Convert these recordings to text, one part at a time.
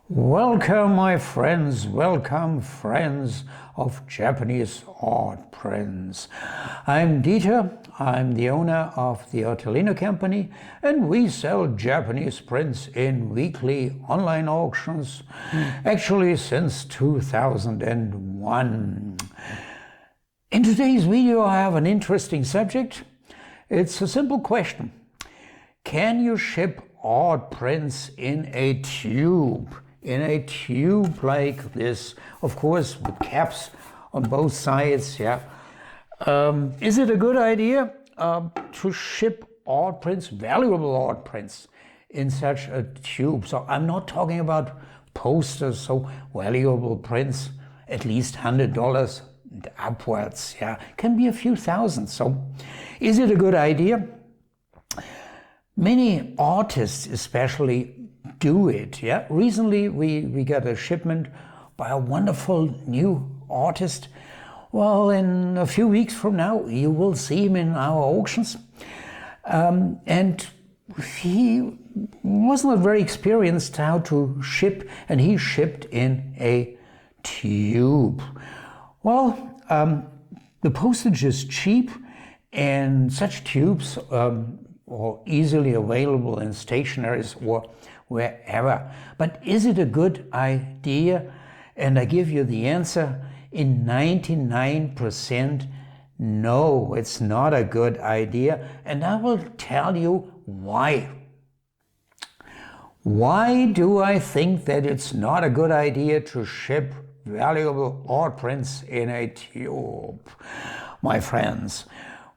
Welcome, my friends, welcome, friends of Japanese art prints. I'm Dieter, I'm the owner of the Artelino company, and we sell Japanese prints in weekly online auctions, actually since 2001. In today's video I have an interesting subject. It's a simple question. Can you ship art prints in a tube? In a tube like this, of course, with caps on both sides, yeah. Is it a good idea to ship art prints, valuable art prints, in such a tube? So I'm not talking about posters, so valuable prints, at least $100 and upwards, yeah. Can be a few thousand. So is it a good idea? Many artists especially do it, yeah. Recently we got a shipment by a wonderful new artist. Well, in a few weeks from now you will see him in our auctions, and he was not very experienced how to ship, and he shipped in a tube. Well, the postage is cheap, and such tubes are easily available in stationeries or wherever. But is it a good idea? And I give you the answer: in 99%, no, it's not a good idea. And I will tell you why. Why do I think that it's not a good idea to ship valuable art prints in a tube, my friends?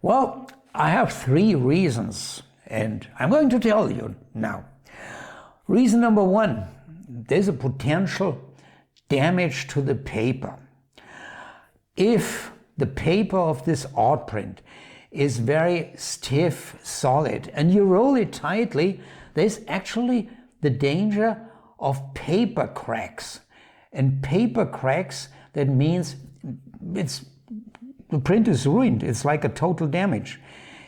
Well, I have three reasons, and I'm going to tell you now. Reason number one: there's a potential damage to the paper. If the paper of this art print is very stiff, solid, and you roll it tightly, there's actually the danger of paper cracks. And paper cracks, that means the print is ruined. It's like a total damage.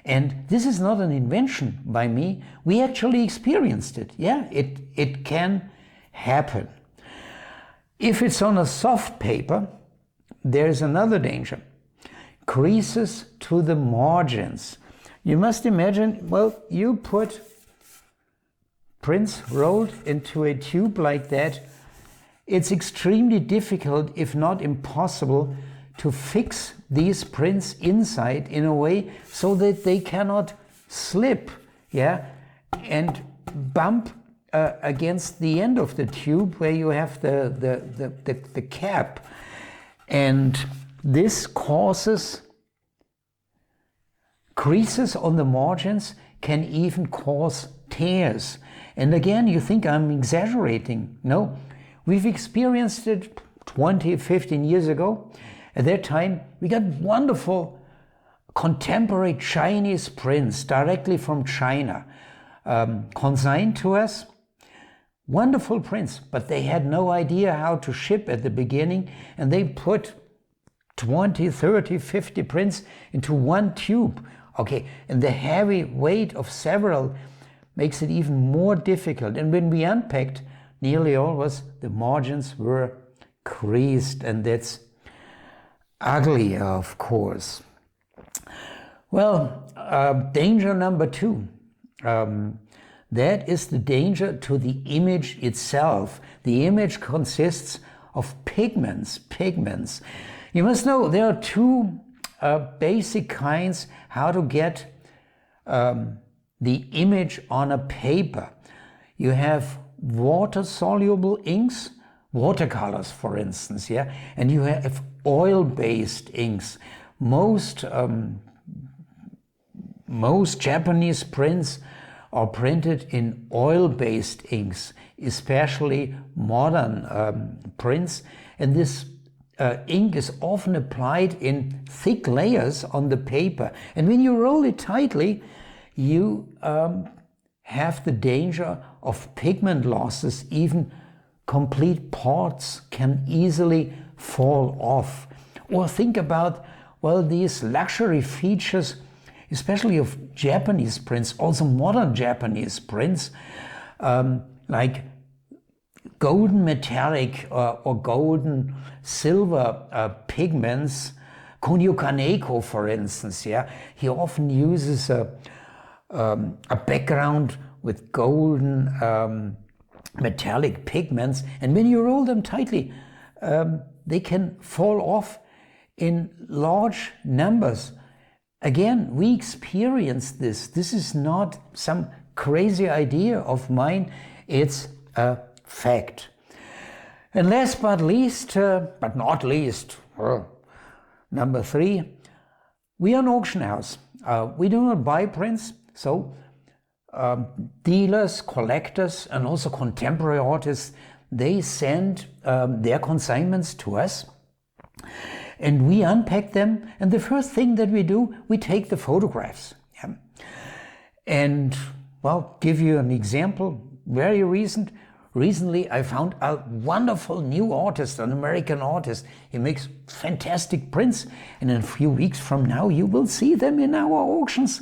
And this is not an invention by me. We actually experienced it. Yeah, it can happen. If it's on a soft paper, there's another danger. Creases to the margins. You must imagine, well, you put prints rolled into a tube like that. It's extremely difficult, if not impossible, to fix these prints inside in a way so that they cannot slip, yeah, and bump against the end of the tube where you have the cap. And this causes creases on the margins, can even cause tears. And again, you think I'm exaggerating. No, we've experienced it 20, 15 years ago. At that time, we got wonderful contemporary Chinese prints directly from China, consigned to us. Wonderful prints, but they had no idea how to ship at the beginning, and they put 20, 30, 50 prints into one tube. Okay, and the heavy weight of several makes it even more difficult. And when we unpacked, nearly always the margins were creased, and that's ugly, of course. Well, danger number two, that is the danger to the image itself. The image consists of pigments. You must know there are two basic kinds how to get the image on a paper. You have water-soluble inks, watercolors, for instance, yeah, and you have oil-based inks. Most Japanese prints are printed in oil-based inks, especially modern prints, and this ink is often applied in thick layers on the paper. And when you roll it tightly, you have the danger of pigment losses. Even complete parts can easily fall off. Or think about, well, these luxury features, especially of Japanese prints, also modern Japanese prints, like golden metallic or golden silver pigments, Kunio Kaneko, for instance, yeah, he often uses a background with golden metallic pigments, and when you roll them tightly, they can fall off in large numbers. Again, we experience this. This is not some crazy idea of mine, it's a fact. And last but least, but not least, number 3, we are an auction house. We do not buy prints, so dealers, collectors, and also contemporary artists, they send their consignments to us, and we unpack them, and the first thing that we do, we take the photographs. Yeah. And, well, give you an example, very recent. Recently, I found a wonderful new artist, an American artist. He makes fantastic prints, and in a few weeks from now, you will see them in our auctions.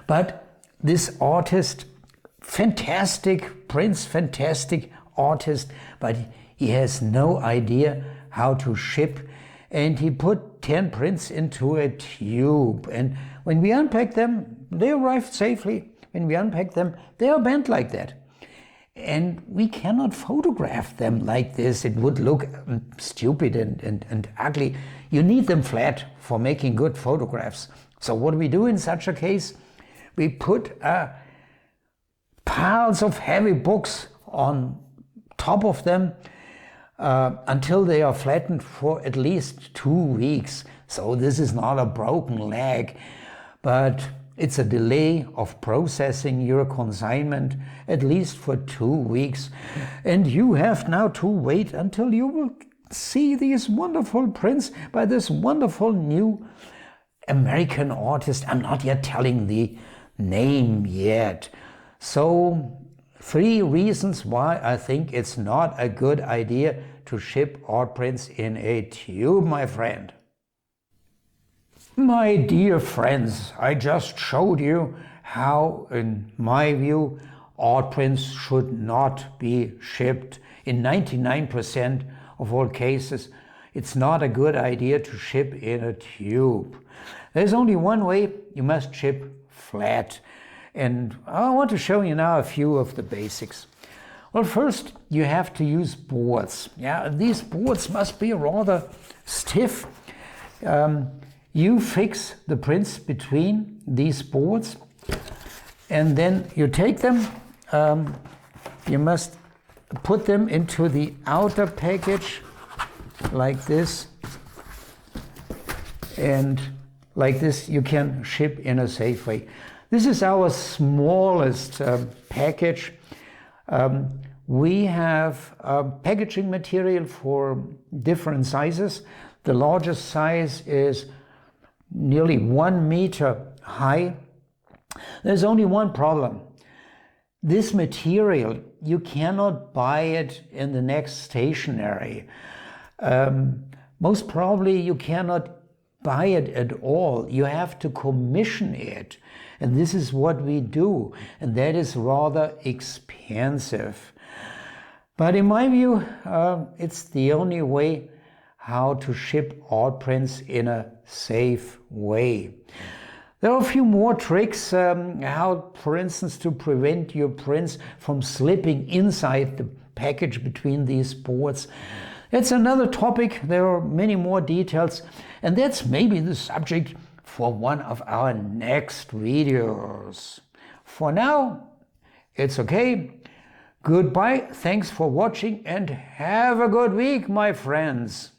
But this artist, fantastic prints, fantastic artist, but he has no idea how to ship, and he put 10 prints into a tube. And when we unpack them, they arrived safely. When we unpack them, they are bent like that. And we cannot photograph them like this. It would look stupid and ugly. You need them flat for making good photographs. So what do we do in such a case? We put piles of heavy books on top of them until they are flattened for at least 2 weeks. So this is not a broken leg, but it's a delay of processing your consignment at least for 2 weeks. And you have now to wait until you will see these wonderful prints by this wonderful new American artist. I'm not yet telling the name yet. So 3 reasons why I think it's not a good idea to ship art prints in a tube, my friend. My dear friends, I just showed you how, in my view, art prints should not be shipped. In 99% of all cases, it's not a good idea to ship in a tube. There's only one way: you must ship flat. And I want to show you now a few of the basics. Well, first, you have to use boards. Yeah, these boards must be rather stiff. You fix the prints between these boards, and then you take them. You must put them into the outer package like this, and like this you can ship in a safe way. This is our smallest package. We have packaging material for different sizes. The largest size is nearly 1 meter high. There's only one problem. This material, you cannot buy it in the next stationery. Most probably you cannot buy it at all. You have to commission it. And this is what we do. And that is rather expensive. But in my view, it's the only way how to ship art prints in a safe way. There are a few more tricks, how, for instance, to prevent your prints from slipping inside the package between these boards. It's another topic. There are many more details, and that's maybe the subject for one of our next videos. For now, it's okay. Goodbye, thanks for watching, and have a good week, my friends.